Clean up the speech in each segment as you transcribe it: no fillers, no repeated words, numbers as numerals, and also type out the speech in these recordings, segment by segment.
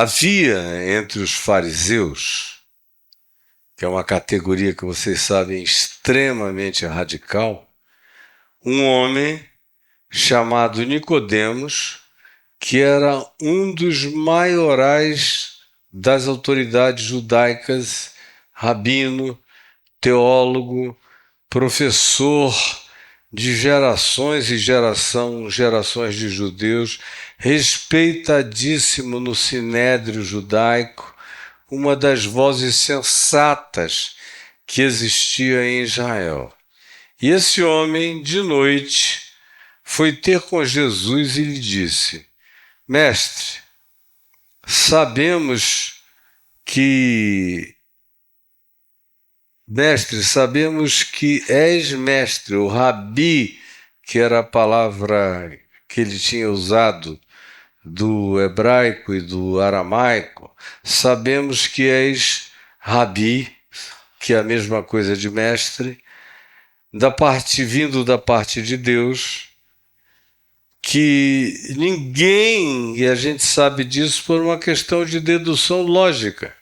Havia entre os fariseus, que é uma categoria que vocês sabem extremamente radical, um homem chamado Nicodemos, que era um dos maiorais das autoridades judaicas, rabino, teólogo, professor de gerações e gerações de judeus, respeitadíssimo no sinédrio judaico, uma das vozes sensatas que existia em Israel. E esse homem, de noite, foi ter com Jesus e lhe disse: Mestre, sabemos que és mestre, o rabi, que era a palavra que ele tinha usado do hebraico e do aramaico, sabemos que és rabi, que é a mesma coisa de mestre, vindo da parte de Deus, que ninguém, e a gente sabe disso por uma questão de dedução lógica,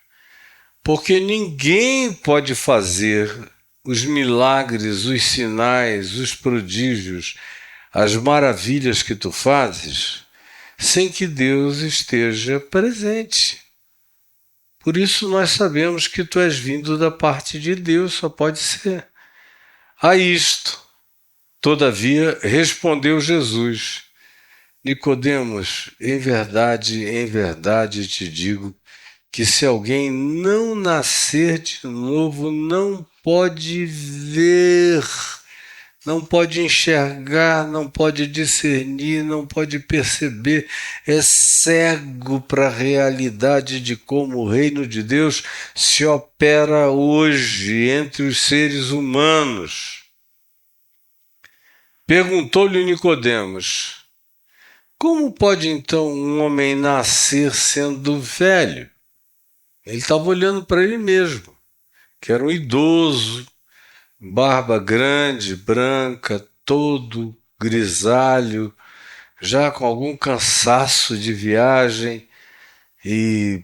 porque ninguém pode fazer os milagres, os sinais, os prodígios, as maravilhas que tu fazes, sem que Deus esteja presente. Por isso nós sabemos que tu és vindo da parte de Deus, só pode ser. A isto, todavia, respondeu Jesus: Nicodemos, em verdade te digo que se alguém não nascer de novo, não pode ver, não pode enxergar, não pode discernir, não pode perceber, é cego para a realidade de como o reino de Deus se opera hoje entre os seres humanos. Perguntou-lhe Nicodemos: como pode então um homem nascer sendo velho? Ele estava olhando para ele mesmo, que era um idoso, barba grande, branca, todo grisalho, já com algum cansaço de viagem e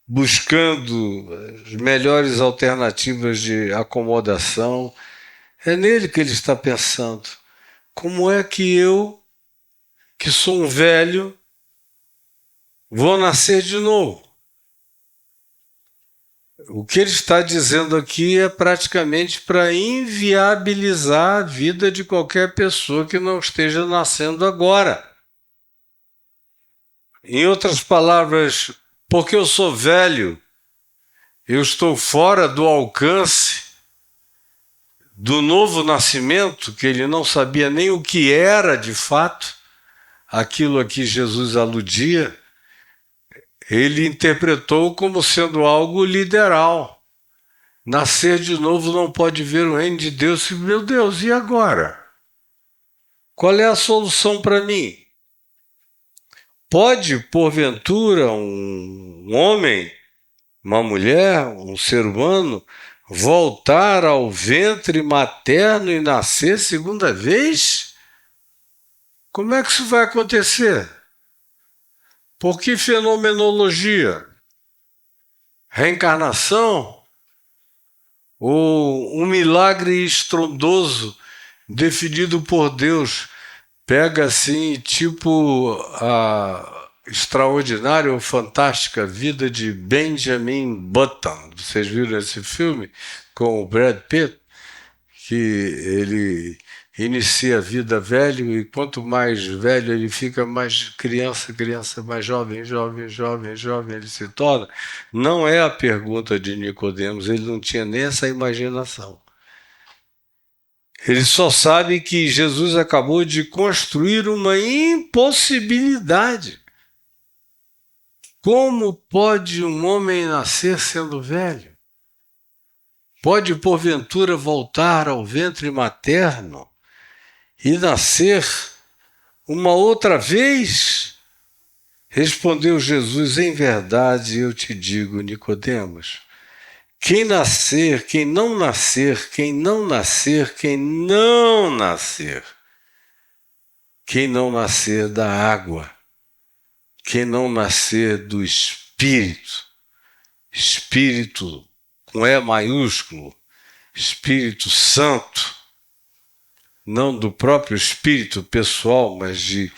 buscando as melhores alternativas de acomodação. É nele que ele está pensando. Como é que eu, que sou um velho, vou nascer de novo? O que ele está dizendo aqui é praticamente para inviabilizar a vida de qualquer pessoa que não esteja nascendo agora. Em outras palavras, porque eu sou velho, eu estou fora do alcance do novo nascimento, que ele não sabia nem o que era de fato, aquilo a que Jesus aludia. Ele interpretou como sendo algo literal. Nascer de novo não pode ver o reino de Deus. Meu Deus, e agora? Qual é a solução para mim? Pode, porventura, um homem, uma mulher, um ser humano, voltar ao ventre materno e nascer segunda vez? Como é que isso vai acontecer? Por que fenomenologia? Reencarnação? Ou um milagre estrondoso definido por Deus? Pega assim, tipo a extraordinária ou fantástica vida de Benjamin Button. Vocês viram esse filme com o Brad Pitt? Que ele inicia a vida velho e quanto mais velho ele fica, mais criança, mais jovem ele se torna. Não é a pergunta de Nicodemos, ele não tinha nem essa imaginação. Ele só sabe que Jesus acabou de construir uma impossibilidade. Como pode um homem nascer sendo velho? Pode, porventura, voltar ao ventre materno e nascer uma outra vez? Respondeu Jesus: em verdade eu te digo, Nicodemos, quem não nascer da água, quem não nascer do Espírito, Espírito. Espírito com E maiúsculo. Espírito Santo. Não do próprio espírito pessoal, mas de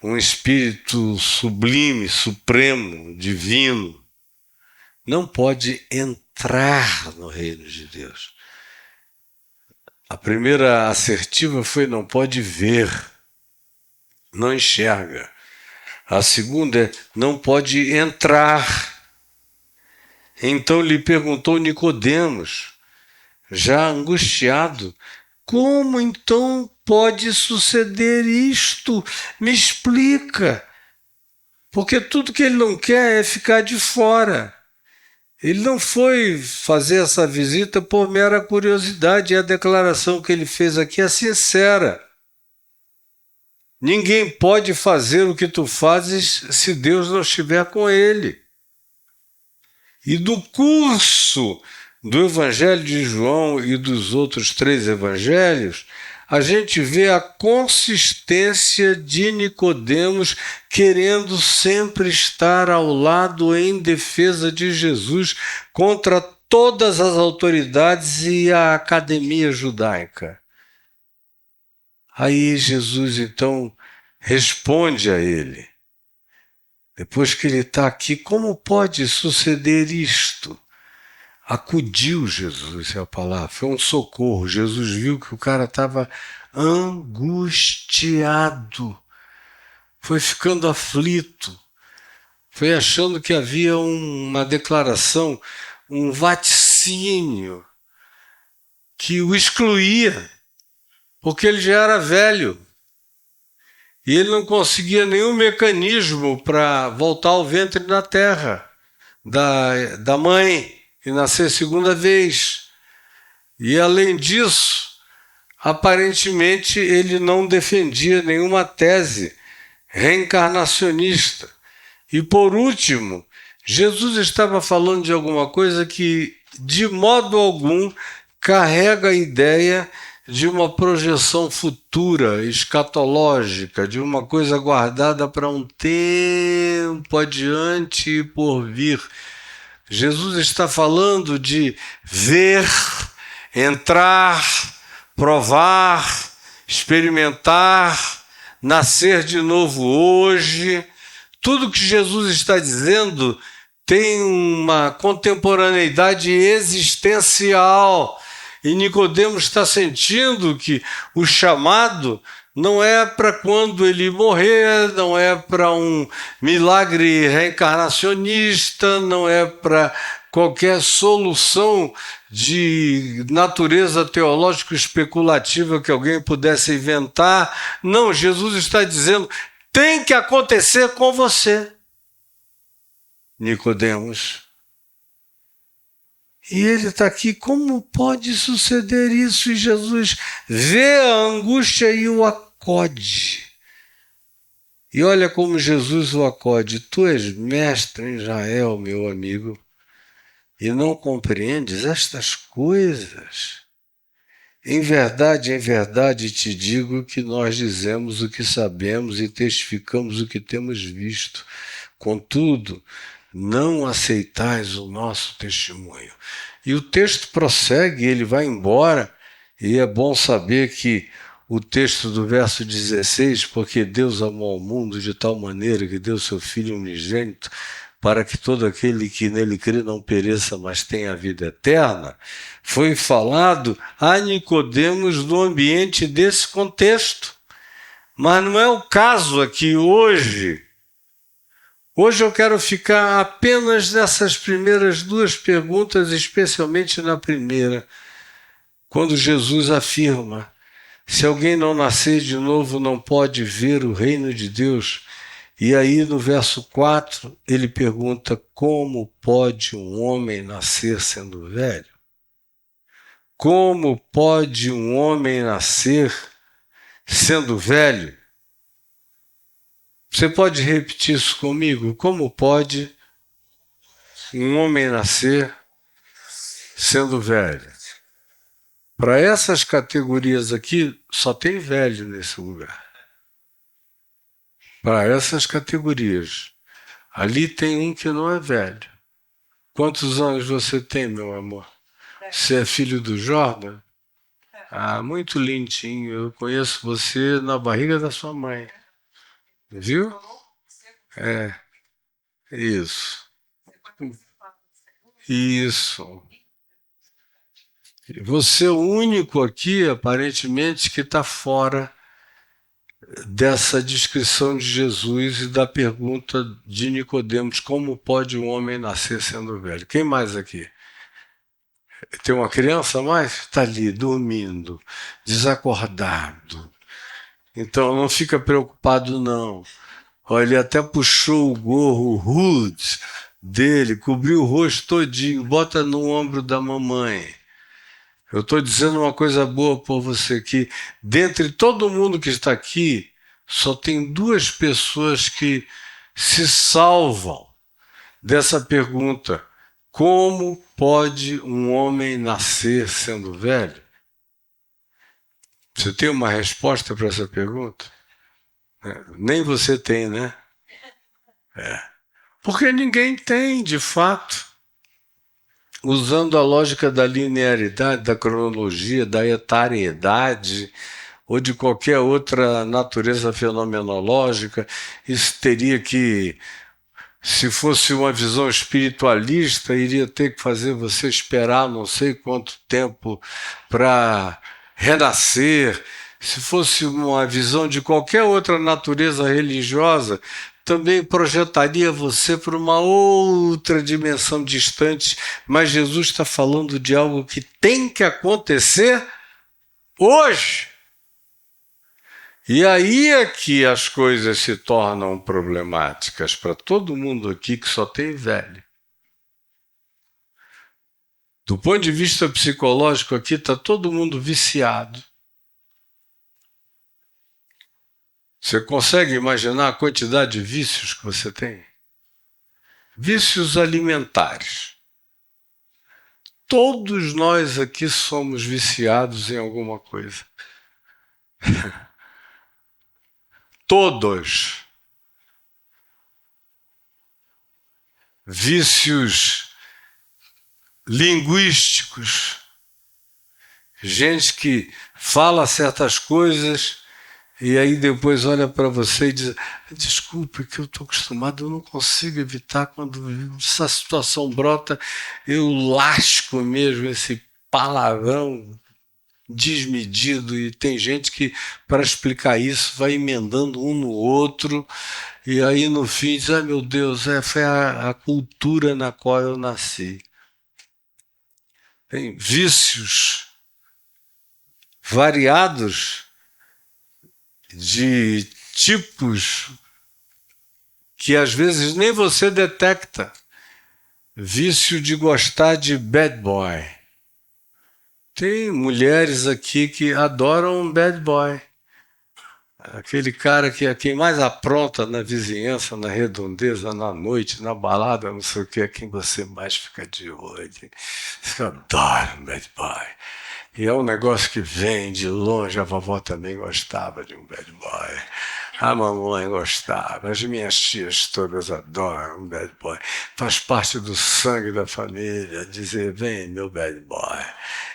um espírito sublime, supremo, divino. Não pode entrar no reino de Deus. A primeira assertiva foi não pode ver, não enxerga. A segunda é não pode entrar. Então lhe perguntou Nicodemos, já angustiado, como então pode suceder isto? Me explica. Porque tudo que ele não quer é ficar de fora. Ele não foi fazer essa visita por mera curiosidade, e a declaração que ele fez aqui é sincera. Ninguém pode fazer o que tu fazes se Deus não estiver com ele. E do curso do Evangelho de João e dos outros 3 evangelhos, a gente vê a consistência de Nicodemos querendo sempre estar ao lado em defesa de Jesus contra todas as autoridades e a academia judaica. Aí Jesus então responde a ele, depois que ele está aqui, como pode suceder isto? Acudiu Jesus, é a palavra, foi um socorro. Jesus viu que o cara estava angustiado, foi ficando aflito, foi achando que havia uma declaração, um vaticínio que o excluía, porque ele já era velho e ele não conseguia nenhum mecanismo para voltar ao ventre da terra, da mãe, e nascer segunda vez. E além disso, aparentemente ele não defendia nenhuma tese reencarnacionista. E por último, Jesus estava falando de alguma coisa que de modo algum carrega a ideia de uma projeção futura, escatológica, de uma coisa guardada para um tempo adiante e por vir. Jesus está falando de ver, entrar, provar, experimentar, nascer de novo hoje. Tudo que Jesus está dizendo tem uma contemporaneidade existencial. E Nicodemos está sentindo que o chamado não é para quando ele morrer, não é para um milagre reencarnacionista, não é para qualquer solução de natureza teológico-especulativa que alguém pudesse inventar. Não, Jesus está dizendo, tem que acontecer com você, Nicodemos. E ele está aqui, como pode suceder isso? E Jesus vê a angústia e o acode. E olha como Jesus o acode. Tu és mestre em Israel, meu amigo, e não compreendes estas coisas. Em verdade te digo que nós dizemos o que sabemos e testificamos o que temos visto. Contudo, não aceitais o nosso testemunho. E o texto prossegue, ele vai embora, e é bom saber que o texto do verso 16, porque Deus amou o mundo de tal maneira que deu seu Filho unigênito, para que todo aquele que nele crê não pereça, mas tenha a vida eterna, foi falado a Nicodemos no ambiente desse contexto. Mas não é o caso aqui hoje. Hoje eu quero ficar apenas nessas primeiras 2 perguntas, especialmente na primeira, quando Jesus afirma, se alguém não nascer de novo não pode ver o reino de Deus. E aí no verso 4 ele pergunta, como pode um homem nascer sendo velho? Como pode um homem nascer sendo velho? Você pode repetir isso comigo? Como pode um homem nascer sendo velho? Para essas categorias aqui, só tem velho nesse lugar. Para essas categorias. Ali tem um que não é velho. Quantos anos você tem, meu amor? Você é filho do Jordan? Ah, muito lindinho. Eu conheço você na barriga da sua mãe. Viu? É, isso. Isso. Você é o único aqui, aparentemente, que está fora dessa descrição de Jesus e da pergunta de Nicodemos, como pode um homem nascer sendo velho? Quem mais aqui? Tem uma criança mais? Está ali, dormindo, desacordado. Então não fica preocupado não. Olha, ele até puxou o gorro, o hood dele, cobriu o rosto todinho, bota no ombro da mamãe. Eu estou dizendo uma coisa boa para você, que dentre todo mundo que está aqui, só tem duas pessoas que se salvam dessa pergunta: como pode um homem nascer sendo velho? Você tem uma resposta para essa pergunta? Nem você tem, né? Porque ninguém tem, de fato. Usando a lógica da linearidade, da cronologia, da etariedade, ou de qualquer outra natureza fenomenológica, isso teria que, se fosse uma visão espiritualista, iria ter que fazer você esperar não sei quanto tempo para renascer. Se fosse uma visão de qualquer outra natureza religiosa, também projetaria você para uma outra dimensão distante, mas Jesus está falando de algo que tem que acontecer hoje. E aí é que as coisas se tornam problemáticas para todo mundo aqui que só tem velho. Do ponto de vista psicológico, aqui está todo mundo viciado. Você consegue imaginar a quantidade de vícios que você tem? Vícios alimentares. Todos nós aqui somos viciados em alguma coisa. Todos. Vícios linguísticos. Gente que fala certas coisas e aí depois olha para você e diz: desculpe, que eu estou acostumado, eu não consigo evitar, quando essa situação brota, eu lasco mesmo esse palavrão desmedido. E tem gente que, para explicar isso, vai emendando um no outro, e aí no fim diz: ai meu Deus, foi a cultura na qual eu nasci. Tem vícios variados de tipos que às vezes nem você detecta. Vício de gostar de bad boy. Tem mulheres aqui que adoram um bad boy. Aquele cara que é quem mais apronta na vizinhança, na redondeza, na noite, na balada, não sei o que, é quem você mais fica de olho. Você adora um bad boy. E é um negócio que vem de longe. A vovó também gostava de um bad boy. A mamãe gostava. As minhas tias todas adoram um bad boy. Faz parte do sangue da família dizer: vem, meu bad boy.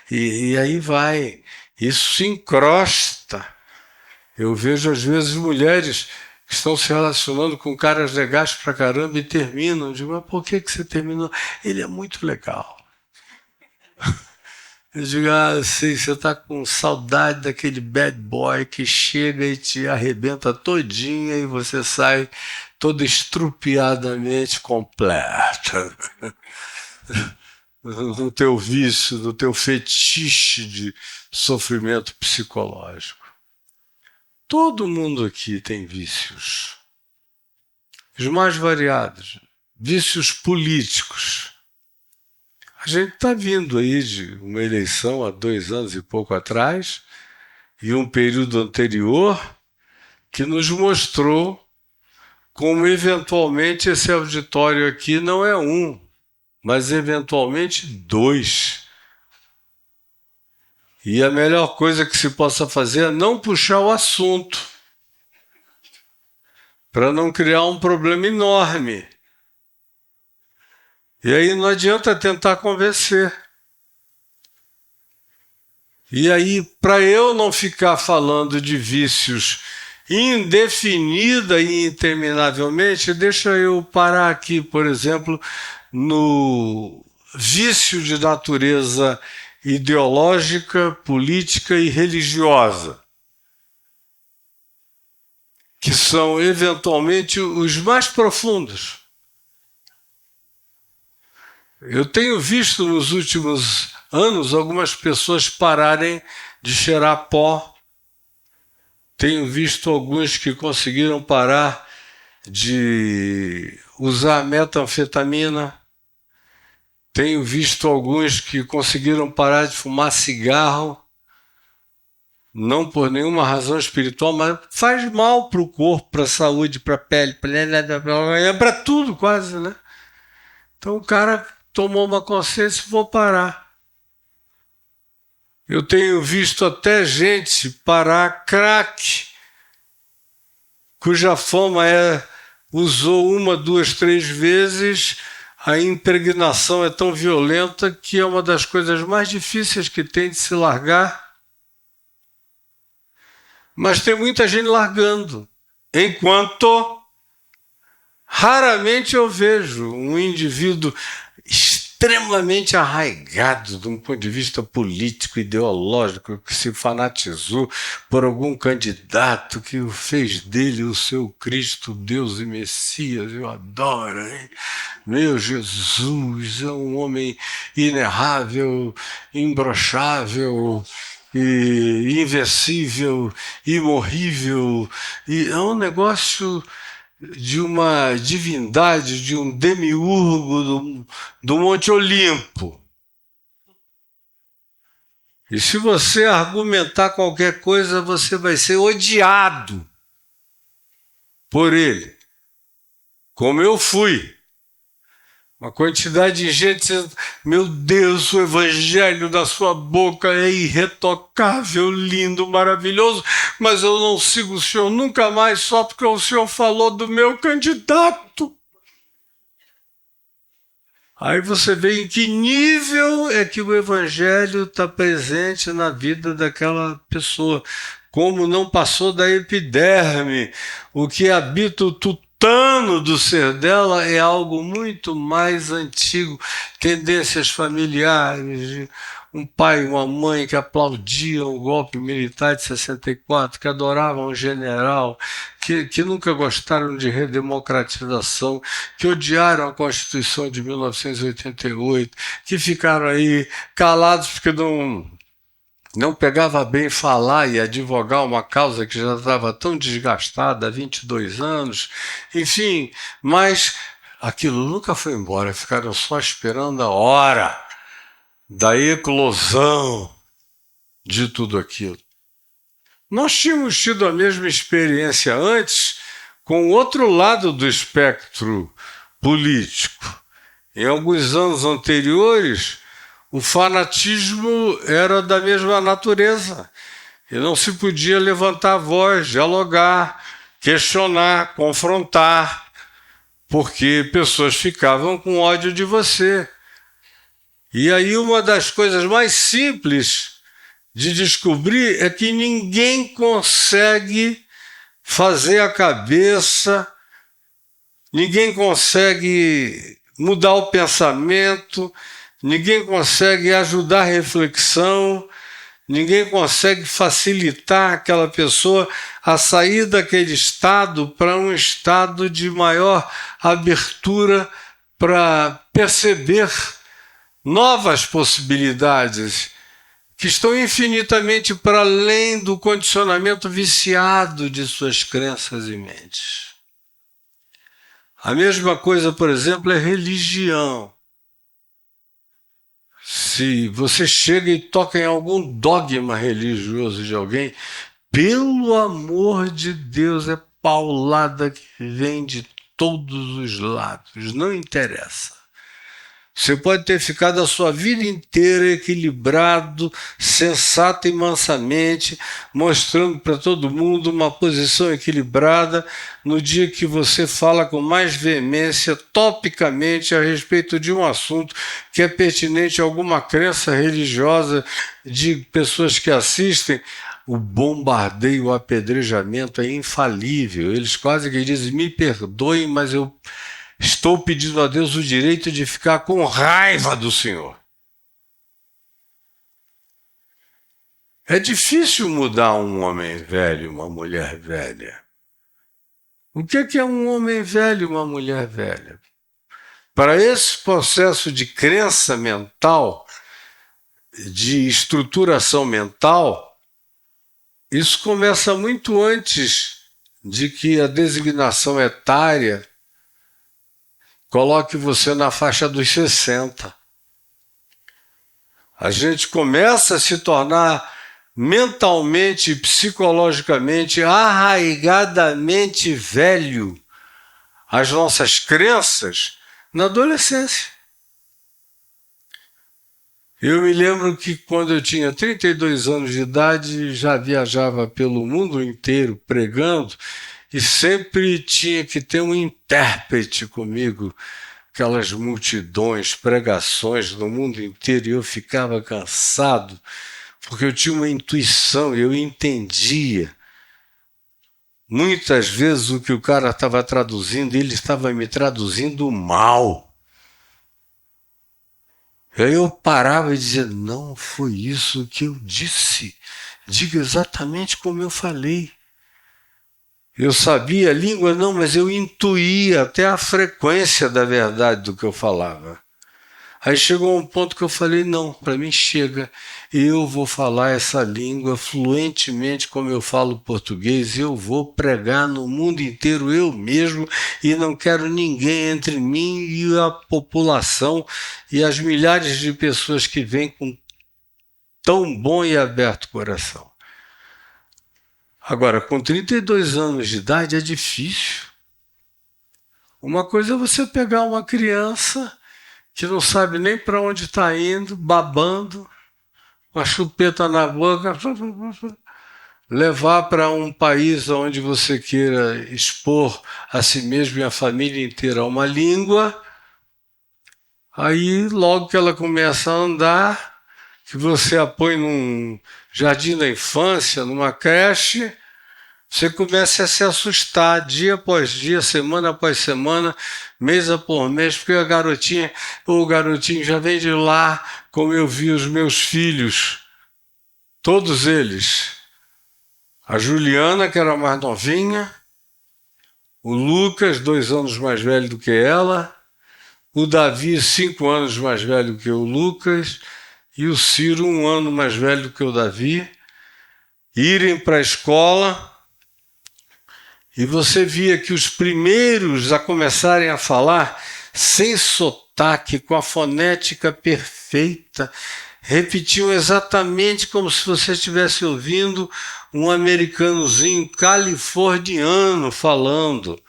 E aí vai. Isso se encrosta. Eu vejo às vezes mulheres que estão se relacionando com caras legais pra caramba e terminam. Eu digo: mas por que você terminou? Ele é muito legal. Eu digo: ah, sei, você está com saudade daquele bad boy que chega e te arrebenta todinha e você sai toda estrupiadamente completa. No teu vício, no teu fetiche de sofrimento psicológico. Todo mundo aqui tem vícios. Os mais variados. Vícios políticos. A gente está vindo aí de uma eleição há 2 anos e pouco atrás, e um período anterior, que nos mostrou como eventualmente esse auditório aqui não é um, mas eventualmente 2. E a melhor coisa que se possa fazer é não puxar o assunto, para não criar um problema enorme. E aí não adianta tentar convencer. E aí, para eu não ficar falando de vícios indefinida e interminavelmente, deixa eu parar aqui, por exemplo, no vício de natureza ideológica, política e religiosa, que são eventualmente os mais profundos. Eu tenho visto nos últimos anos algumas pessoas pararem de cheirar pó. Tenho visto alguns que conseguiram parar de usar metanfetamina. Tenho visto alguns que conseguiram parar de fumar cigarro, não por nenhuma razão espiritual, mas faz mal para o corpo, para a saúde, para a pele, para tudo quase, né? Então o cara tomou uma consciência e vou parar. Eu tenho visto até gente parar crack, cuja fama usou 1, 2, 3 vezes, a impregnação é tão violenta que é uma das coisas mais difíceis que tem de se largar. Mas tem muita gente largando, enquanto raramente eu vejo um indivíduo extremamente arraigado de um ponto de vista político, ideológico, que se fanatizou por algum candidato que fez dele o seu Cristo, Deus e Messias. Eu adoro, hein? Meu Jesus, é um homem inerrável, imbrochável, e invencível, imorrível, e é um negócio de uma divindade, de um demiurgo do Monte Olimpo. E se você argumentar qualquer coisa, você vai ser odiado por ele, como eu fui. Uma quantidade de gente dizendo, meu Deus, o evangelho da sua boca é irretocável, lindo, maravilhoso, mas eu não sigo o senhor nunca mais só porque o senhor falou do meu candidato. Aí você vê em que nível é que o evangelho está presente na vida daquela pessoa, como não passou da epiderme, o que habita o tutano do ser dela é algo muito mais antigo, tendências familiares, um pai e uma mãe que aplaudiam o golpe militar de 64, que adoravam o general, que nunca gostaram de redemocratização, que odiaram a Constituição de 1988, que ficaram aí calados porque não pegava bem falar e advogar uma causa que já estava tão desgastada há 22 anos, enfim, mas aquilo nunca foi embora, ficaram só esperando a hora da eclosão de tudo aquilo. Nós tínhamos tido a mesma experiência antes com o outro lado do espectro político. Em alguns anos anteriores, o fanatismo era da mesma natureza e não se podia levantar a voz, dialogar, questionar, confrontar, porque pessoas ficavam com ódio de você. E aí uma das coisas mais simples de descobrir é que ninguém consegue fazer a cabeça, ninguém consegue mudar o pensamento, ninguém consegue ajudar a reflexão, ninguém consegue facilitar aquela pessoa a sair daquele estado para um estado de maior abertura para perceber novas possibilidades que estão infinitamente para além do condicionamento viciado de suas crenças e mentes. A mesma coisa, por exemplo, é religião. Se você chega e toca em algum dogma religioso de alguém, pelo amor de Deus, é paulada que vem de todos os lados, não interessa. Você pode ter ficado a sua vida inteira equilibrado, sensato e mansamente, mostrando para todo mundo uma posição equilibrada. No dia que você fala com mais veemência, topicamente, a respeito de um assunto que é pertinente a alguma crença religiosa de pessoas que assistem, o bombardeio, o apedrejamento é infalível. Eles quase que dizem: me perdoem, mas eu estou pedindo a Deus o direito de ficar com raiva do Senhor. É difícil mudar um homem velho, uma mulher velha. O que é um homem velho e uma mulher velha? Para esse processo de crença mental, de estruturação mental, isso começa muito antes de que a designação etária coloque você na faixa dos 60. A gente começa a se tornar mentalmente e psicologicamente arraigadamente velho as nossas crenças na adolescência. Eu me lembro que quando eu tinha 32 anos de idade, já viajava pelo mundo inteiro pregando e sempre tinha que ter um intérprete comigo, aquelas multidões, pregações no mundo inteiro, e eu ficava cansado, porque eu tinha uma intuição, eu entendia. Muitas vezes o que o cara estava traduzindo, ele estava me traduzindo mal. Aí eu parava e dizia: não foi isso que eu disse, diga exatamente como eu falei. Eu sabia a língua, não, mas eu intuía até a frequência da verdade do que eu falava. Aí chegou um ponto que eu falei: não, para mim chega, eu vou falar essa língua fluentemente como eu falo português, eu vou pregar no mundo inteiro eu mesmo e não quero ninguém entre mim e a população e as milhares de pessoas que vêm com tão bom e aberto coração. Agora, com 32 anos de idade é difícil. Uma coisa é você pegar uma criança que não sabe nem para onde está indo, babando, com a chupeta na boca, levar para um país onde você queira expor a si mesmo e a família inteira uma língua, aí logo que ela começa a andar, que você a põe num jardim da infância, numa creche, você começa a se assustar dia após dia, semana após semana, mês após mês, porque a garotinha ou o garotinho já vem de lá, como eu vi os meus filhos, todos eles. A Juliana, que era a mais novinha, o Lucas, 2 anos mais velho do que ela, o Davi, 5 anos mais velho que o Lucas, e o Ciro, 1 ano mais velho do que o Davi, irem para a escola. E você via que os primeiros a começarem a falar sem sotaque, com a fonética perfeita, repetiam exatamente como se você estivesse ouvindo um americanozinho californiano falando.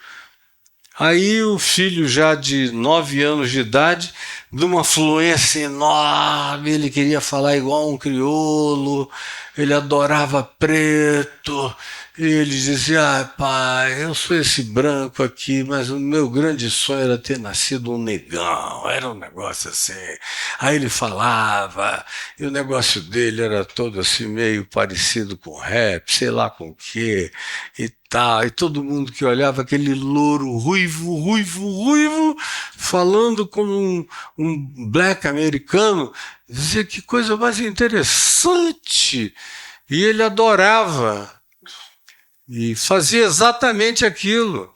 Aí o filho já de 9 anos de idade, de uma fluência enorme, ele queria falar igual um crioulo, ele adorava preto, e ele dizia: pai, eu sou esse branco aqui, mas o meu grande sonho era ter nascido um negão, era um negócio assim. Aí ele falava, e o negócio dele era todo assim meio parecido com rap, sei lá com o quê, e tal. E todo mundo que olhava, aquele louro ruivo, falando como um black americano, dizia: que coisa mais interessante. E ele adorava. E fazia exatamente aquilo,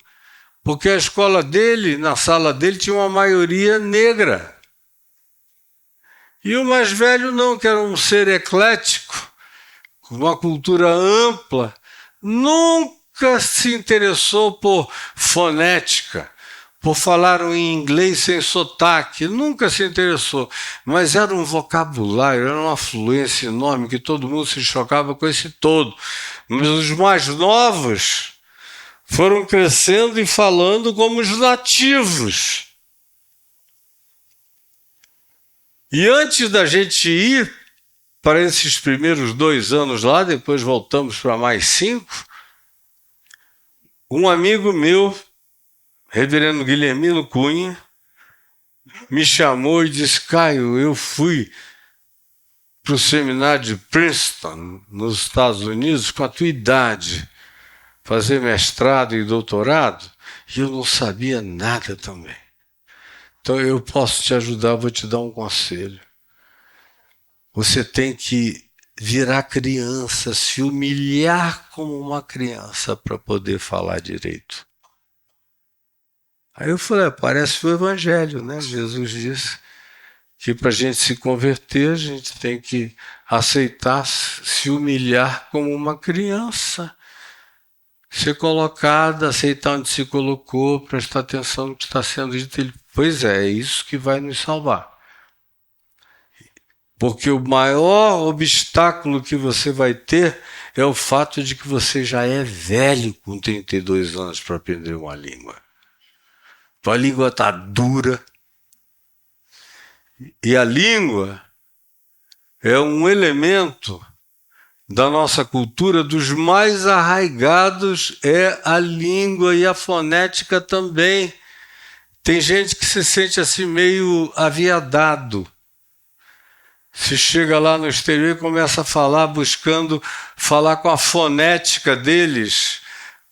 porque a escola dele, na sala dele, tinha uma maioria negra. E o mais velho não, que era um ser eclético, com uma cultura ampla, nunca se interessou por fonética, por falar em inglês sem sotaque, nunca se interessou. Mas era um vocabulário, era uma fluência enorme, que todo mundo se chocava com esse todo. Mas os mais novos foram crescendo e falando como os nativos. E antes da gente ir para esses primeiros 2 anos lá, depois voltamos para mais 5, um amigo meu, reverendo Guilhermino Cunha, me chamou e disse: Caio, eu fui para o seminário de Princeton, nos Estados Unidos, com a tua idade, fazer mestrado e doutorado, e eu não sabia nada também. Então eu posso te ajudar, vou te dar um conselho. Você tem que virar criança, se humilhar como uma criança para poder falar direito. Aí eu falei, parece o Evangelho, né? Jesus disse que para a gente se converter, a gente tem que aceitar, se humilhar como uma criança. Ser colocado, aceitar onde se colocou, prestar atenção no que está sendo dito. Ele, pois é isso que vai nos salvar. Porque o maior obstáculo que você vai ter é o fato de que você já é velho com 32 anos para aprender uma língua. Tua língua está dura. E a língua é um elemento da nossa cultura, dos mais arraigados é a língua e a fonética também. Tem gente que se sente assim meio aviadado. Se chega lá no exterior e começa a falar, buscando falar com a fonética deles,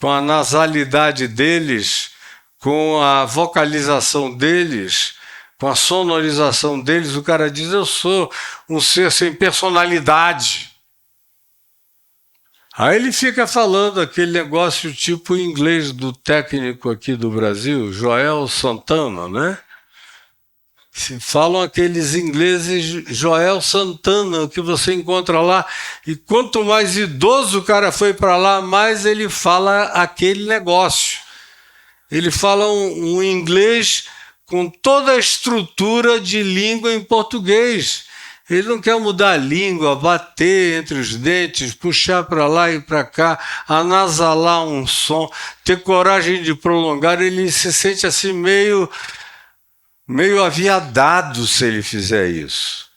com a nasalidade deles, com a vocalização deles, com a sonorização deles. O cara diz, eu sou um ser sem personalidade. Aí ele fica falando aquele negócio tipo inglês do técnico aqui do Brasil, Joel Santana, né? Se falam aqueles ingleses Joel Santana, que você encontra lá, e quanto mais idoso o cara foi para lá, mais ele fala aquele negócio. Ele fala um inglês com toda a estrutura de língua em português. Ele não quer mudar a língua, bater entre os dentes, puxar para lá e para cá, anasalar um som, ter coragem de prolongar. Ele se sente assim meio aviadado se ele fizer isso.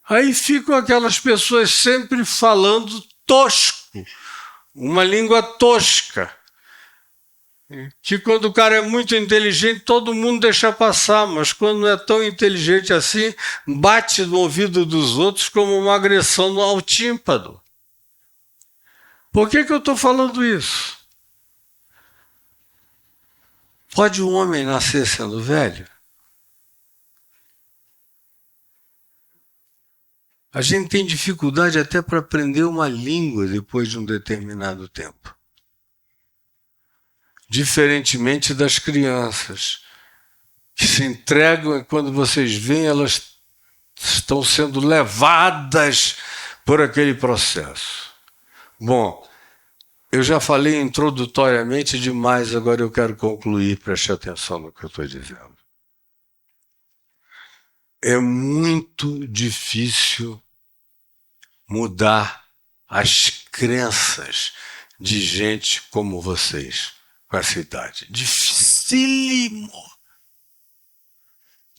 Aí ficam aquelas pessoas sempre falando tosco, uma língua tosca, que quando o cara é muito inteligente, todo mundo deixa passar, mas quando não é tão inteligente assim, bate no ouvido dos outros como uma agressão ao tímpano. Por que eu estou falando isso? Pode um homem nascer sendo velho? A gente tem dificuldade até para aprender uma língua depois de um determinado tempo. Diferentemente das crianças, que se entregam e quando vocês veem, elas estão sendo levadas por aquele processo. Bom, eu já falei introdutoriamente demais, agora eu quero concluir, preste atenção no que eu estou dizendo. É muito difícil mudar as crenças de gente como vocês, com essa idade. Dificílimo.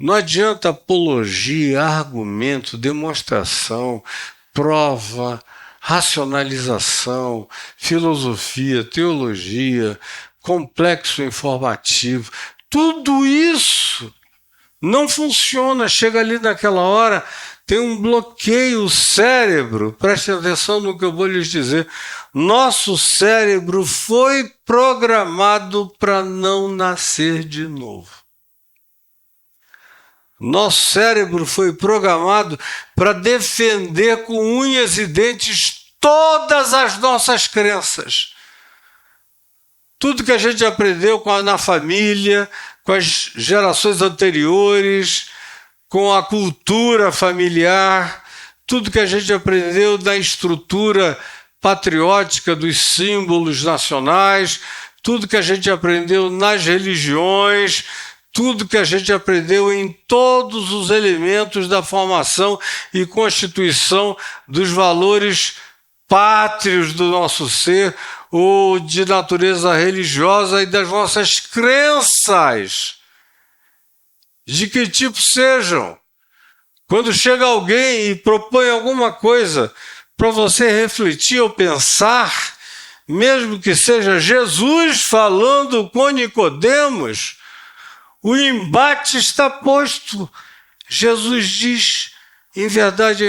Não adianta apologia, argumento, demonstração, prova, racionalização, filosofia, teologia, complexo informativo. Tudo isso não funciona. Chega ali naquela hora, tem um bloqueio. O cérebro, prestem atenção no que eu vou lhes dizer, nosso cérebro foi programado para não nascer de novo. Nosso cérebro foi programado para defender com unhas e dentes todas as nossas crenças. Tudo que a gente aprendeu na família, com as gerações anteriores, com a cultura familiar, tudo que a gente aprendeu da estrutura patriótica dos símbolos nacionais, tudo que a gente aprendeu nas religiões, tudo que a gente aprendeu em todos os elementos da formação e constituição dos valores pátrios do nosso ser, ou de natureza religiosa e das nossas crenças. de que tipo sejam. Quando chega alguém e propõe alguma coisa para você refletir ou pensar, mesmo que seja Jesus falando com Nicodemos, o embate está posto. Jesus diz: em verdade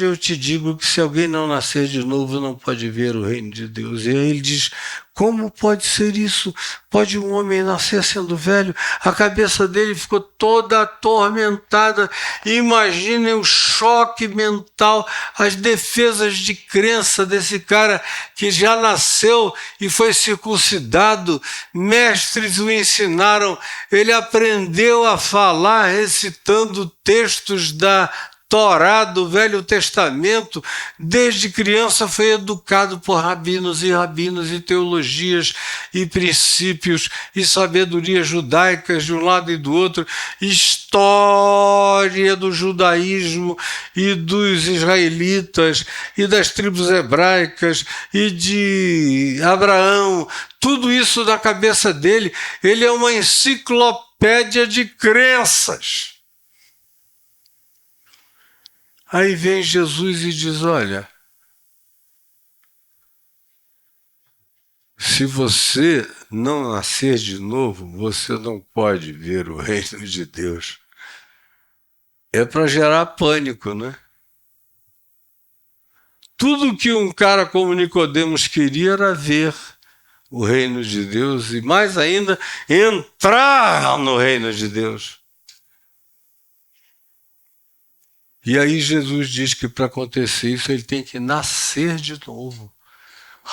eu te digo que se alguém não nascer de novo não pode ver o reino de Deus. E aí ele diz: como pode ser isso? Pode um homem nascer sendo velho? A cabeça dele ficou toda atormentada. Imaginem o choque mental, as defesas de crença desse cara que já nasceu e foi circuncidado. Mestres o ensinaram, ele aprendeu a falar recitando textos da Torá do Velho Testamento. Desde criança foi educado por rabinos e teologias e princípios e sabedoria judaicas de um lado e do outro, história do judaísmo e dos israelitas e das tribos hebraicas e de Abraão, tudo isso na cabeça dele. Ele é uma enciclopédia de crenças. Aí vem Jesus e diz: olha, se você não nascer de novo, você não pode ver o reino de Deus. É para gerar pânico, né? Tudo que um cara como Nicodemos queria era ver o reino de Deus e, mais ainda, entrar no reino de Deus. E aí Jesus diz que para acontecer isso ele tem que nascer de novo.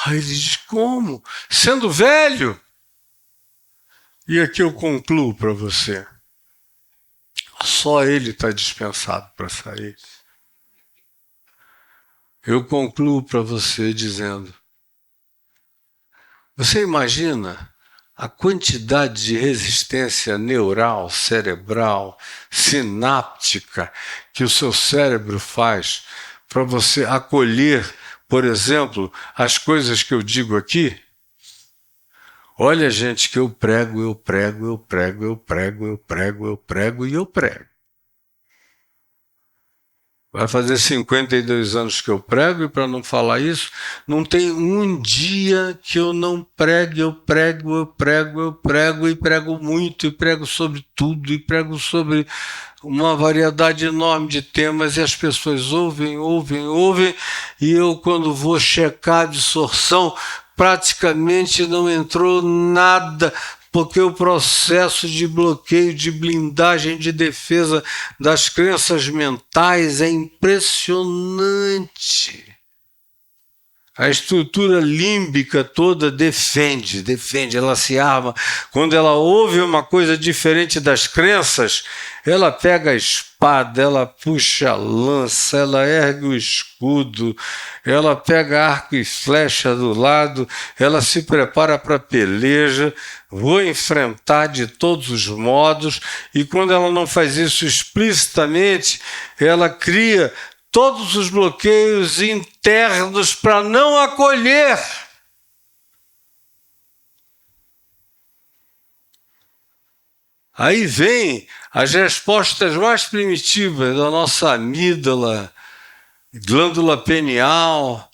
Aí ele diz: como? Sendo velho? E aqui eu concluo para você. Só ele está dispensado para sair. Eu concluo para você dizendo: você imagina a quantidade de resistência neural, cerebral, sináptica que o seu cérebro faz para você acolher, por exemplo, as coisas que eu digo aqui? Olha, gente, que eu prego e eu prego. Vai fazer 52 anos que eu prego, e para não falar isso, não tem um dia que eu não pregue. Eu prego, e prego muito, e prego sobre tudo, e prego sobre uma variedade enorme de temas, e as pessoas ouvem, e eu, quando vou checar a absorção, praticamente não entrou nada, porque o processo de bloqueio, de blindagem, de defesa das crenças mentais é impressionante. A estrutura límbica toda defende, ela se arma. Quando ela ouve uma coisa diferente das crenças, ela pega a espada, ela puxa a lança, ela ergue o escudo, ela pega arco e flecha do lado, ela se prepara para a peleja, vou enfrentar de todos os modos, e quando ela não faz isso explicitamente, ela cria todos os bloqueios internos para não acolher. Aí vem as respostas mais primitivas da nossa amígdala, glândula pineal,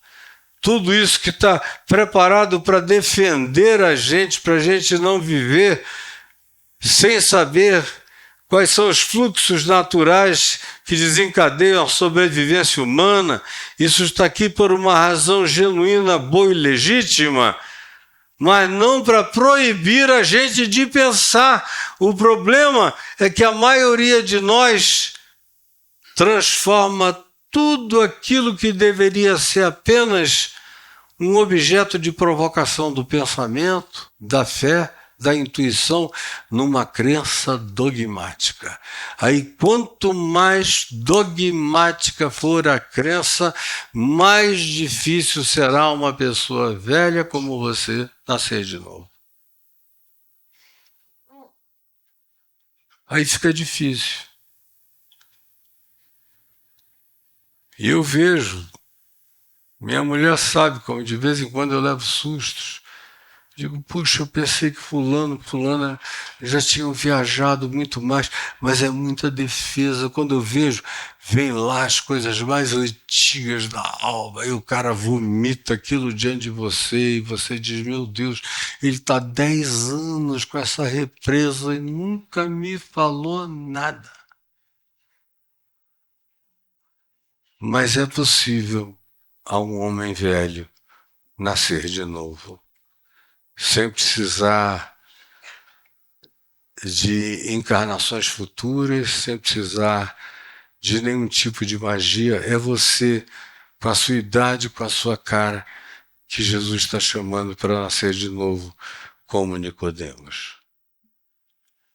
tudo isso que está preparado para defender a gente, para a gente não viver sem saber quais são os fluxos naturais que desencadeiam a sobrevivência humana. Isso está aqui por uma razão genuína, boa e legítima, mas não para proibir a gente de pensar. O problema é que a maioria de nós transforma tudo aquilo que deveria ser apenas um objeto de provocação do pensamento, da fé, da intuição, numa crença dogmática. Aí, quanto mais dogmática for a crença, mais difícil será uma pessoa velha como você nascer de novo. Aí fica difícil. E eu vejo, minha mulher sabe como de vez em quando eu levo sustos Digo, puxa, eu pensei que fulana já tinham viajado muito mais, mas é muita defesa. Quando eu vejo, vem lá as coisas mais antigas da alma, e o cara vomita aquilo diante de você, e você diz, meu Deus, ele está 10 anos com essa represa e nunca me falou nada. Mas é possível a um homem velho nascer de novo, sem precisar de encarnações futuras, sem precisar de nenhum tipo de magia. É você, com a sua idade, com a sua cara, que Jesus está chamando para nascer de novo, como Nicodemos.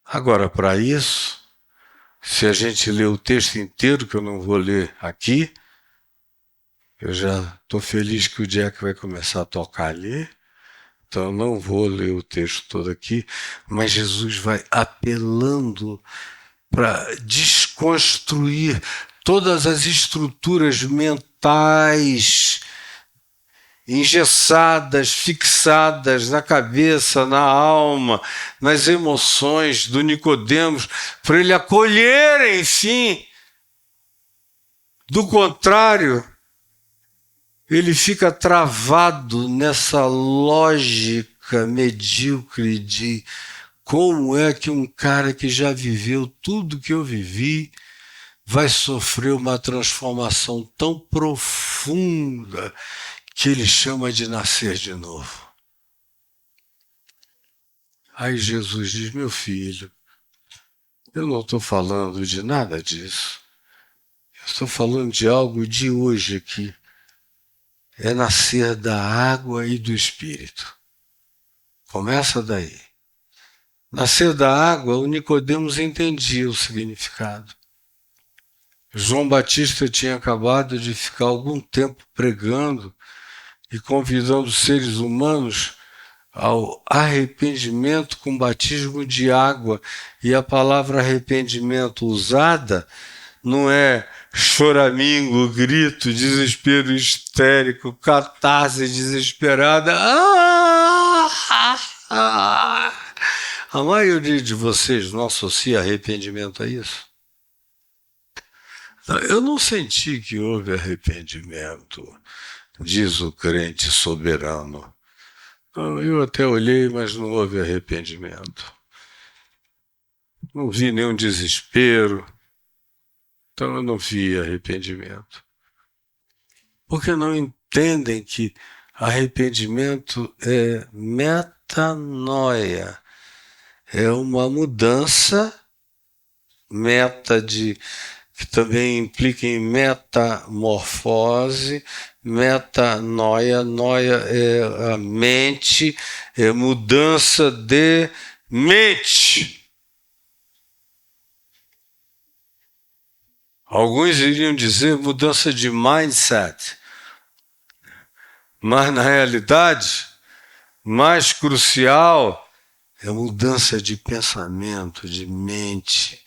Agora, para isso, se a gente ler o texto inteiro, que eu não vou ler aqui, eu já estou feliz que o Jack vai começar a tocar ali, então eu não vou ler o texto todo aqui, mas Jesus vai apelando para desconstruir todas as estruturas mentais engessadas, fixadas na cabeça, na alma, nas emoções do Nicodemos, para ele acolher, enfim. Do contrário, ele fica travado nessa lógica medíocre de como é que um cara que já viveu tudo que eu vivi vai sofrer uma transformação tão profunda que ele chama de nascer de novo. Aí Jesus diz, meu filho, eu não estou falando de nada disso. Eu estou falando de algo de hoje aqui. É nascer da água e do Espírito. Começa daí. Nascer da água, o Nicodemos entendia o significado. João Batista tinha acabado de ficar algum tempo pregando e convidando seres humanos ao arrependimento com batismo de água. E a palavra arrependimento usada não é choramingo, grito, desespero histérico, catarse desesperada. A maioria de vocês não associa arrependimento a isso? Eu não senti que houve arrependimento, diz o crente soberano. Eu até olhei, mas não houve arrependimento. Não vi nenhum desespero. Então eu não vi arrependimento. Porque não entendem que arrependimento é metanoia. É uma mudança, que também implica em metamorfose, metanoia, noia é a mente, é mudança de mente. Alguns iriam dizer mudança de mindset, mas na realidade, mais crucial é mudança de pensamento, de mente.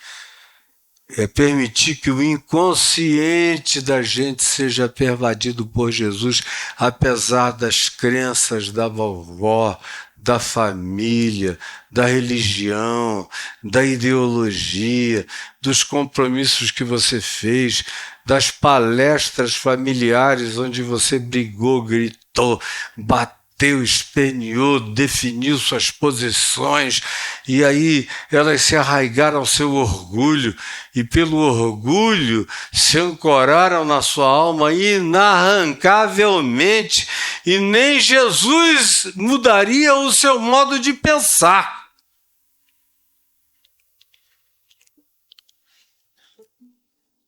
É permitir que o inconsciente da gente seja pervadido por Jesus, apesar das crenças da vovó, da família, da religião, da ideologia, dos compromissos que você fez, das palestras familiares onde você brigou, gritou, bateu, esperneou, definiu suas posições, e aí elas se arraigaram ao seu orgulho, e pelo orgulho se ancoraram na sua alma inarrancavelmente, e nem Jesus mudaria o seu modo de pensar.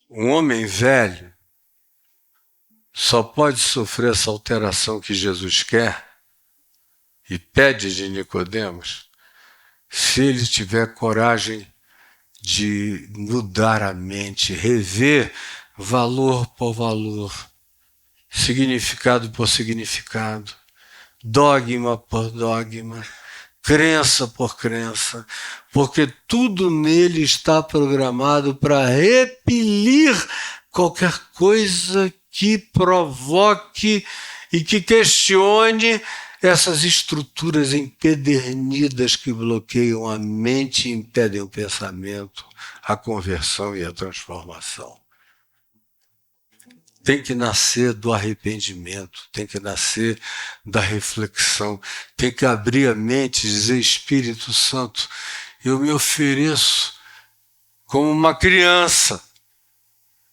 Um homem velho só pode sofrer essa alteração que Jesus quer e pede de Nicodemos se ele tiver coragem de mudar a mente, rever valor por valor, significado por significado, dogma por dogma, crença por crença, porque tudo nele está programado para repelir qualquer coisa que provoque e que questione essas estruturas empedernidas que bloqueiam a mente e impedem o pensamento, a conversão e a transformação. Tem que nascer do arrependimento, tem que nascer da reflexão, tem que abrir a mente e dizer: Espírito Santo, eu me ofereço como uma criança,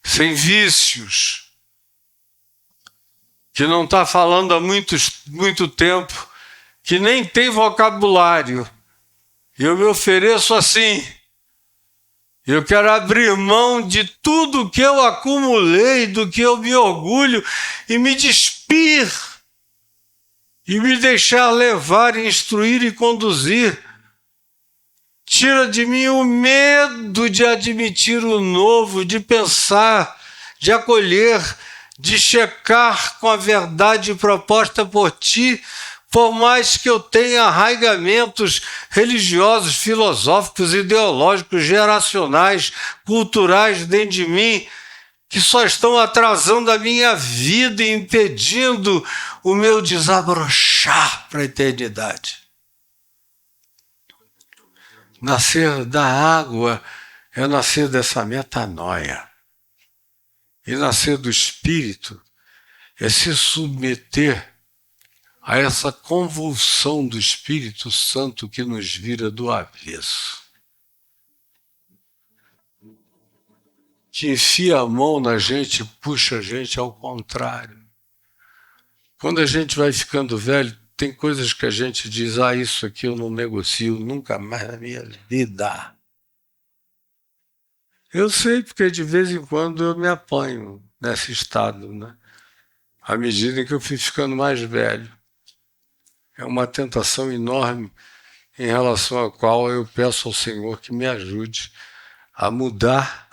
sem vícios, que não está falando há muito tempo, que nem tem vocabulário. Eu me ofereço assim. Eu quero abrir mão de tudo que eu acumulei, do que eu me orgulho, e me despir, e me deixar levar, instruir e conduzir. Tira de mim o medo de admitir o novo, de pensar, de acolher, de checar com a verdade proposta por ti, por mais que eu tenha arraigamentos religiosos, filosóficos, ideológicos, geracionais, culturais dentro de mim, que só estão atrasando a minha vida e impedindo o meu desabrochar para a eternidade. Nascer da água é nascer dessa metanoia. E nascer do Espírito é se submeter a essa convulsão do Espírito Santo que nos vira do avesso. Que enfia a mão na gente e puxa a gente ao contrário. Quando a gente vai ficando velho, tem coisas que a gente diz: isso aqui eu não negocio nunca mais na minha vida. Eu sei, porque de vez em quando eu me apanho nesse estado, né? À medida que eu fui ficando mais velho. É uma tentação enorme em relação à qual eu peço ao Senhor que me ajude a mudar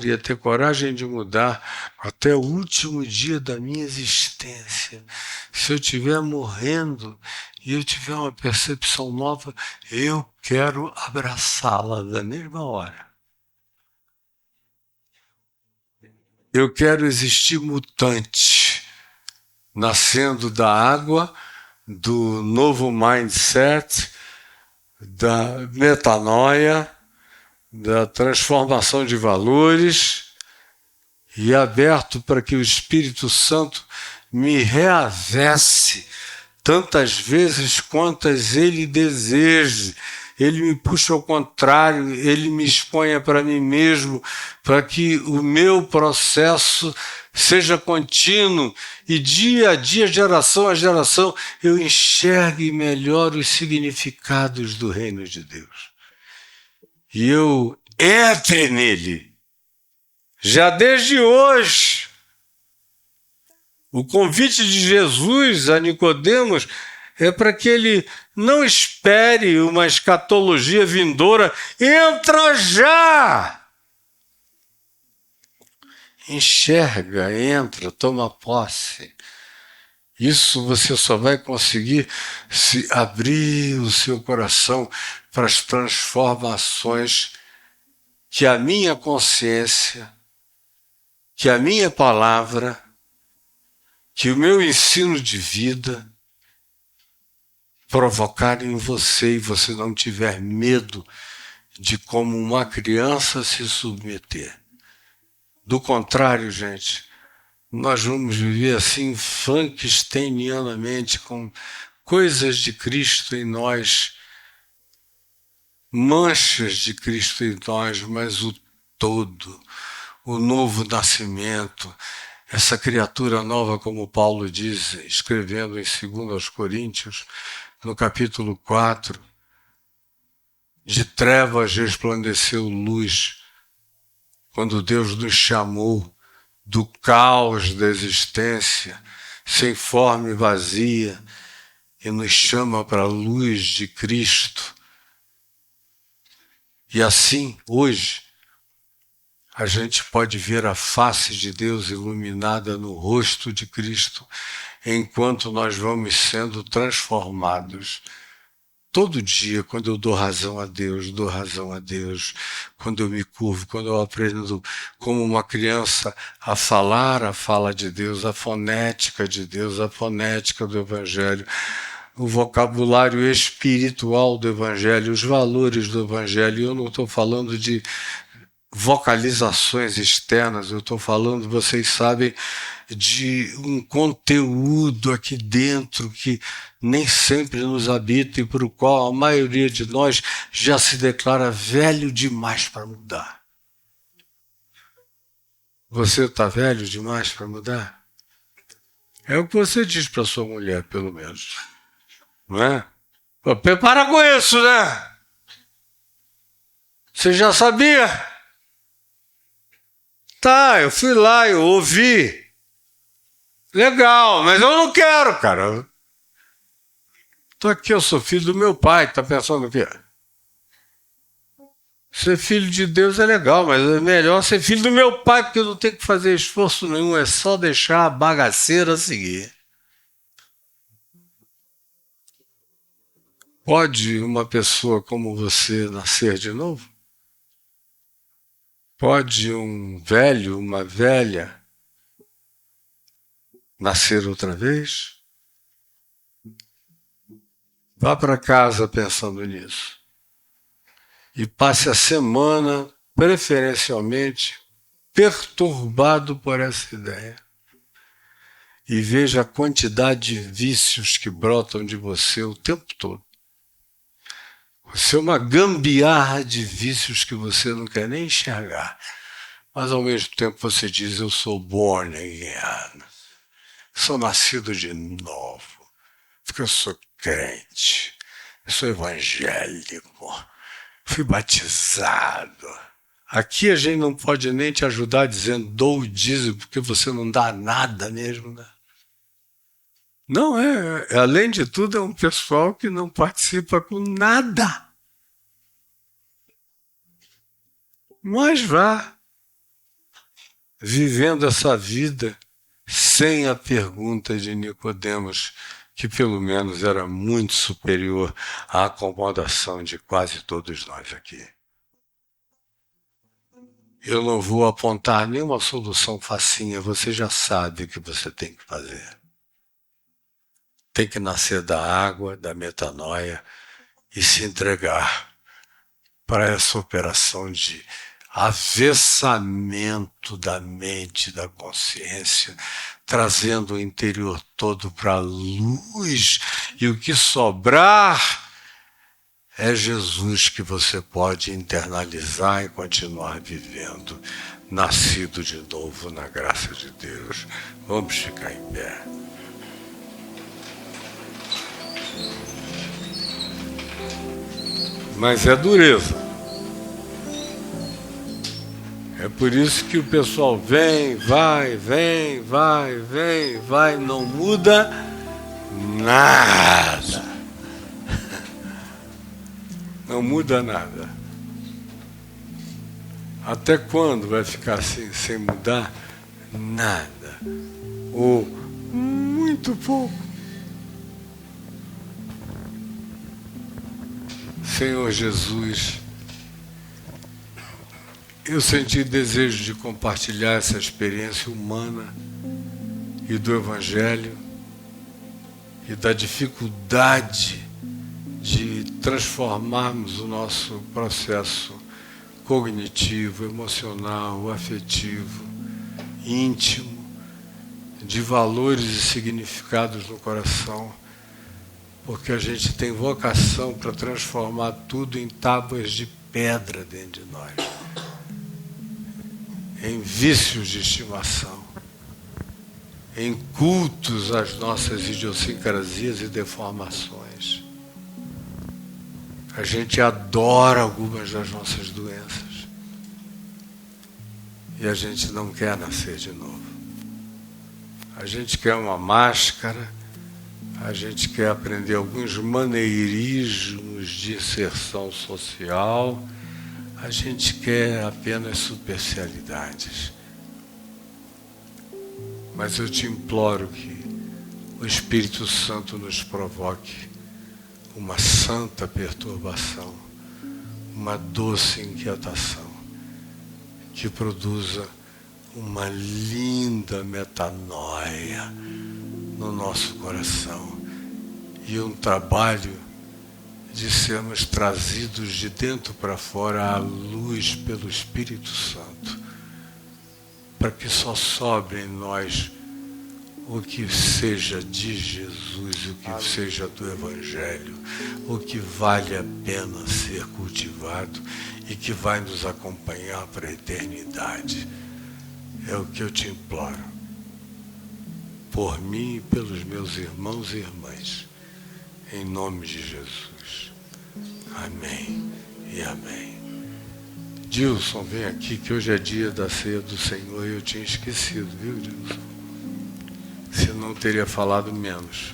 e a ter coragem de mudar até o último dia da minha existência. Se eu estiver morrendo e eu tiver uma percepção nova, eu quero abraçá-la da mesma hora. Eu quero existir mutante, nascendo da água, do novo mindset, da metanoia, da transformação de valores, e aberto para que o Espírito Santo me reavesse tantas vezes quantas ele deseje. Ele me puxa ao contrário, ele me exponha para mim mesmo, para que o meu processo seja contínuo e dia a dia, geração a geração, eu enxergue melhor os significados do reino de Deus. E eu entre nele, já desde hoje. O convite de Jesus a Nicodemos é para que ele não espere uma escatologia vindoura. Entra já! Enxerga, entra, toma posse. Isso você só vai conseguir se abrir o seu coração para as transformações que a minha consciência, que a minha palavra, que o meu ensino de vida provocar em você, e você não tiver medo de, como uma criança, se submeter. Do contrário, gente, nós vamos viver assim frankensteinianamente, com coisas de Cristo em nós, manchas de Cristo em nós, mas o todo, o novo nascimento, essa criatura nova, como Paulo diz, escrevendo em 2 Coríntios, no capítulo 4, de trevas resplandeceu luz, quando Deus nos chamou do caos da existência, sem forma e vazia, e nos chama para a luz de Cristo. E assim, hoje, a gente pode ver a face de Deus iluminada no rosto de Cristo, enquanto nós vamos sendo transformados. Todo dia, quando eu dou razão a Deus, quando eu me curvo, quando eu aprendo como uma criança a falar a fala de Deus, a fonética de Deus, a fonética do Evangelho, o vocabulário espiritual do Evangelho, os valores do Evangelho. Eu não estou falando de vocalizações externas, eu estou falando, vocês sabem, de um conteúdo aqui dentro que nem sempre nos habita e para o qual a maioria de nós já se declara velho demais para mudar. Você está velho demais para mudar? É o que você diz para sua mulher, pelo menos. Não é? Pô, para com isso, né? Você já sabia? Tá, eu fui lá, eu ouvi. Legal, mas eu não quero, cara. Tô aqui, eu sou filho do meu pai, tá pensando o quê? Ser filho de Deus é legal, mas é melhor ser filho do meu pai, porque eu não tenho que fazer esforço nenhum, é só deixar a bagaceira seguir. Pode uma pessoa como você nascer de novo? Pode um velho, uma velha nascer outra vez? Vá para casa pensando nisso. E passe a semana, preferencialmente, perturbado por essa ideia. E veja a quantidade de vícios que brotam de você o tempo todo. Você é uma gambiarra de vícios que você não quer nem enxergar. Mas ao mesmo tempo você diz, eu sou born again. Sou nascido de novo. Porque eu sou crente. Eu sou evangélico. Fui batizado. Aqui a gente não pode nem te ajudar dizendo dou o dízimo, porque você não dá nada mesmo, né? Não além de tudo, é um pessoal que não participa com nada. Mas vá vivendo essa vida sem a pergunta de Nicodemos, que pelo menos era muito superior à acomodação de quase todos nós aqui. Eu não vou apontar nenhuma solução facinha, você já sabe o que você tem que fazer. Tem que nascer da água, da metanoia e se entregar para essa operação de avessamento da mente, da consciência, trazendo o interior todo para a luz, e o que sobrar é Jesus que você pode internalizar e continuar vivendo, nascido de novo na graça de Deus. Vamos ficar em pé. Mas é dureza. É por isso que o pessoal vem, vai, não muda nada. Não muda nada. Até quando vai ficar assim, sem mudar nada? Ou muito pouco. Senhor Jesus, eu senti desejo de compartilhar essa experiência humana e do Evangelho e da dificuldade de transformarmos o nosso processo cognitivo, emocional, afetivo, íntimo, de valores e significados no coração, porque a gente tem vocação para transformar tudo em tábuas de pedra dentro de nós, em vícios de estimação, em cultos às nossas idiosincrasias e deformações. A gente adora algumas das nossas doenças e a gente não quer nascer de novo. A gente quer uma máscara, a gente quer aprender alguns maneirismos de inserção social, a gente quer apenas superficialidades. Mas eu te imploro que o Espírito Santo nos provoque uma santa perturbação, uma doce inquietação, que produza uma linda metanoia no nosso coração e um trabalho de sermos trazidos de dentro para fora à luz pelo Espírito Santo, para que só sobre em nós o que seja de Jesus, o que seja do Evangelho, o que vale a pena ser cultivado e que vai nos acompanhar para a eternidade. É o que eu te imploro, por mim e pelos meus irmãos e irmãs, em nome de Jesus. Amém e amém. Dilson, vem aqui que hoje é dia da ceia do Senhor e eu tinha esquecido, viu, Dilson? Senão teria falado menos.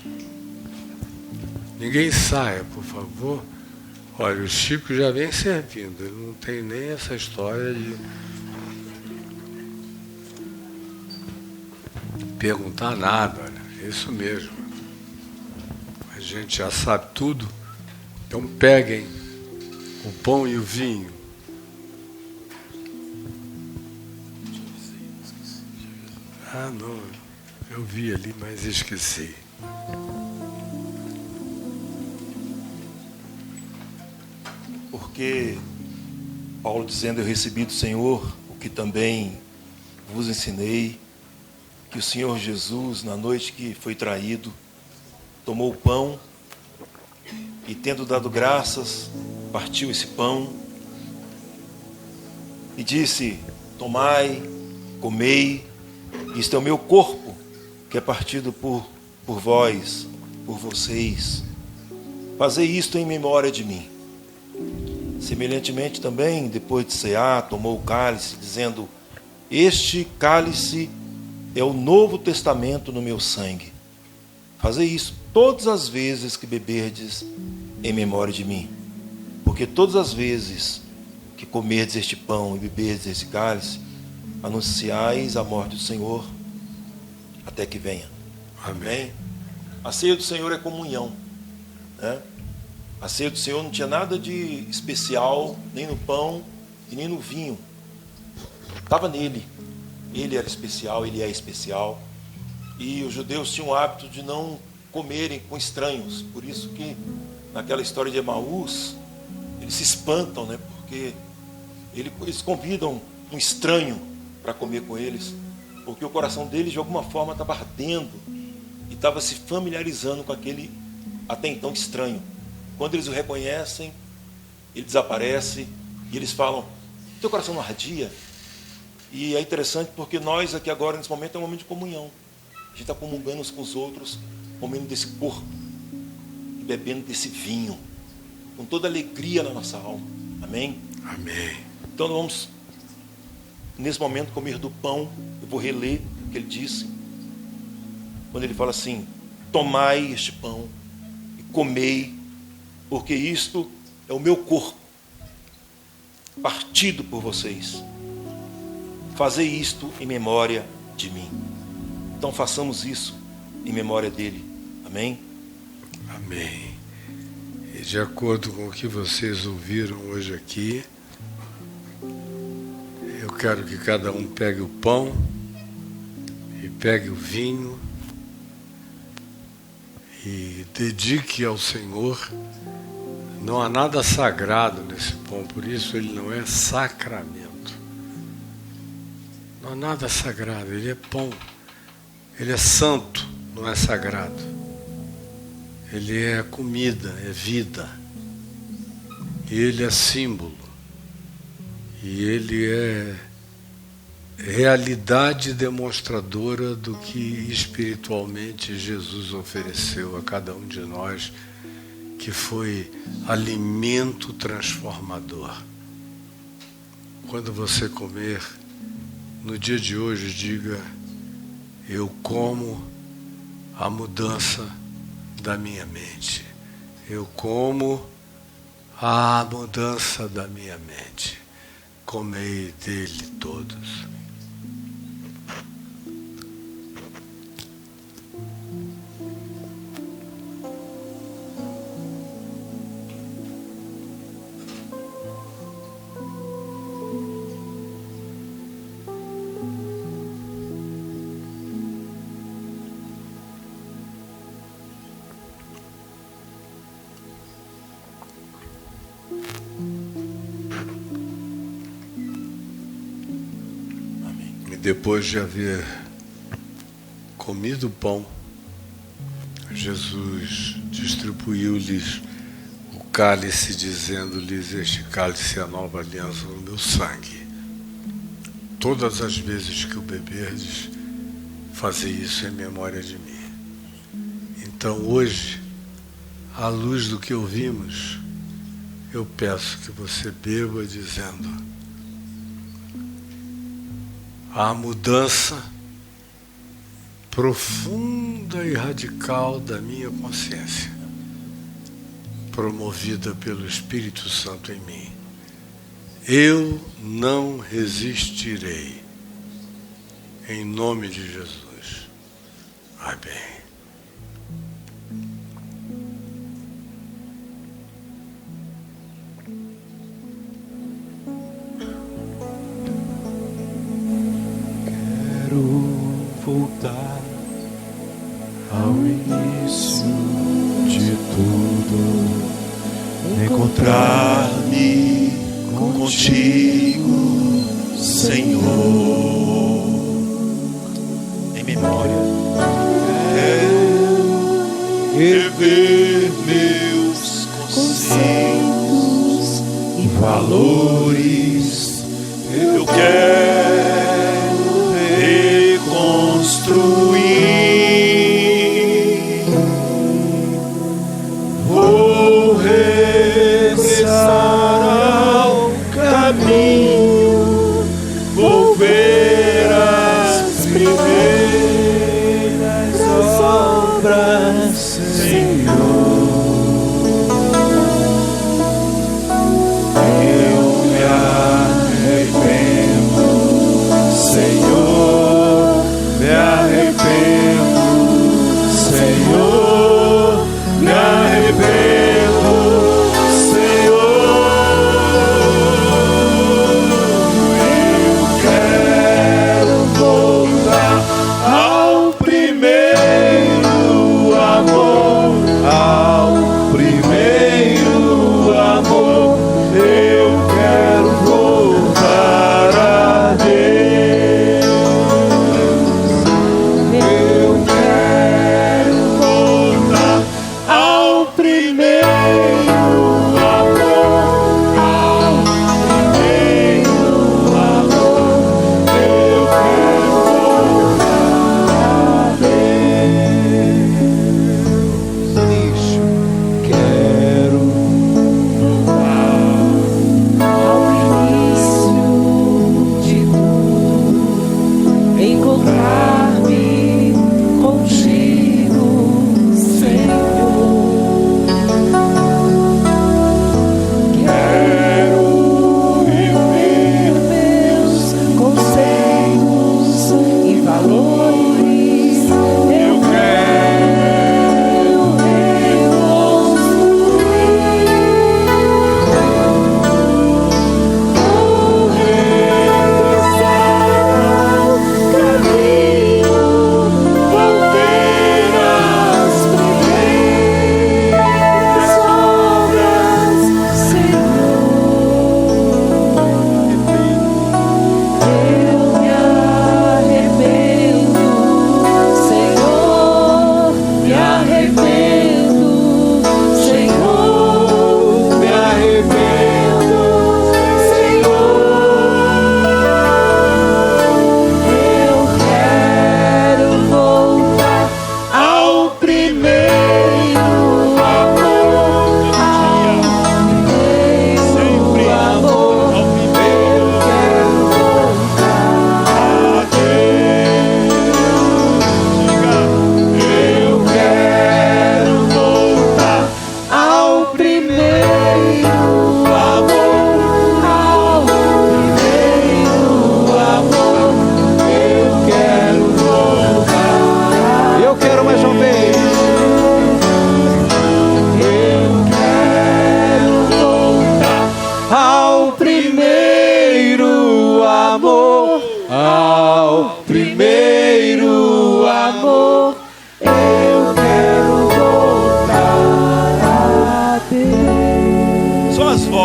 Ninguém saia, por favor. Olha, o Chico já vem servindo, ele não tem nem essa história de perguntar nada, olha, é isso mesmo. A gente já sabe tudo, então peguem o pão e o vinho. Ah, não, eu vi ali, mas esqueci. Porque Paulo dizendo, eu recebi do Senhor o que também vos ensinei, que o Senhor Jesus, na noite que foi traído, tomou o pão e, tendo dado graças, partiu esse pão e disse, tomai, comei, isto é o meu corpo, que é partido por vós, por vocês. Fazei isto em memória de mim. Semelhantemente também, depois de cear, tomou o cálice, dizendo, este cálice é o Novo Testamento no meu sangue. Fazei isso todas as vezes que beberdes em memória de mim. Porque todas as vezes que comerdes este pão e beberdes este cálice, anunciais a morte do Senhor até que venha. Amém? A ceia do Senhor é comunhão, né? A ceia do Senhor não tinha nada de especial, nem no pão e nem no vinho. Estava nele. Ele era especial, ele é especial. E os judeus tinham o hábito de não comerem com estranhos. Por isso que naquela história de Emaús, eles se espantam, né? Porque eles convidam um estranho para comer com eles, porque o coração deles de alguma forma estava ardendo e estava se familiarizando com aquele até então estranho. Quando eles o reconhecem, ele desaparece e eles falam, teu coração não ardia? E é interessante porque nós aqui agora, nesse momento, é um momento de comunhão. A gente está comungando uns com os outros, comendo desse corpo e bebendo desse vinho, com toda alegria na nossa alma. Amém? Amém. Então nós vamos, nesse momento, comer do pão. Eu vou reler o que ele disse. Quando ele fala assim, tomai este pão e comei, porque isto é o meu corpo, partido por vocês. Fazei isto em memória de mim. Então façamos isso em memória dele. Amém? Amém. E de acordo com o que vocês ouviram hoje aqui, eu quero que cada um pegue o pão e pegue o vinho e dedique ao Senhor. Não há nada sagrado nesse pão, por isso ele não é sacramento. Não há nada sagrado, ele é pão. Ele é santo, não é sagrado. Ele é comida, é vida. E ele é símbolo. E ele é realidade demonstradora do que espiritualmente Jesus ofereceu a cada um de nós, que foi alimento transformador. Quando você comer, no dia de hoje, diga, eu como a mudança da minha mente. Eu como a mudança da minha mente. Comei dele todos. depois de haver comido o pão, Jesus distribuiu-lhes o cálice, dizendo-lhes: este cálice é a nova aliança no meu sangue. Todas as vezes que o beberdes, fazei isso em memória de mim. Então hoje, à luz do que ouvimos, eu peço que você beba dizendo: a mudança profunda e radical da minha consciência, promovida pelo Espírito Santo em mim, eu não resistirei. Em nome de Jesus. Amém. Voltar ao início de tudo, encontrar-me contigo, Senhor, em memória. Quero rever meus conceitos e valores. Eu quero reconstruir. Vou regressar ao caminho, vou ver as primeiras obras, Senhor. Eu me arrependo, Senhor. Me arrependo, Senhor, me arrependo, Senhor. Eu quero voltar ao primeiro amor, ao primeiro amor. Eu quero voltar a Deus.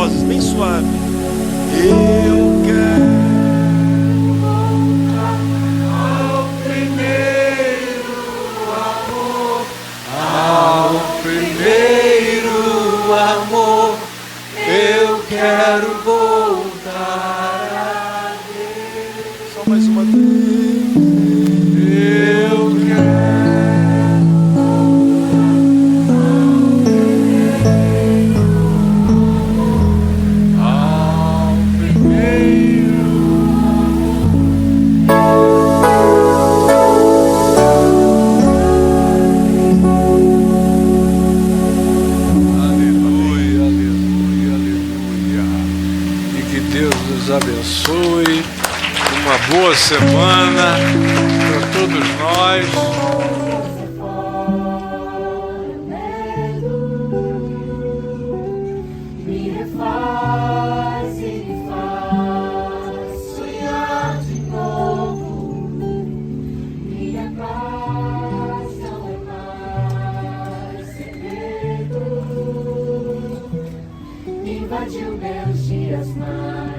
vozes, bem suave. Eu quero voltar Só mais uma vez. Eu quero. Ao primeiro. Aleluia, aleluia, aleluia. E que Deus nos abençoe. Uma boa semana para todos nós. Me refaz e me faz sonhar de novo. Minha paz não é mais segredo. Invadiu meus dias mais.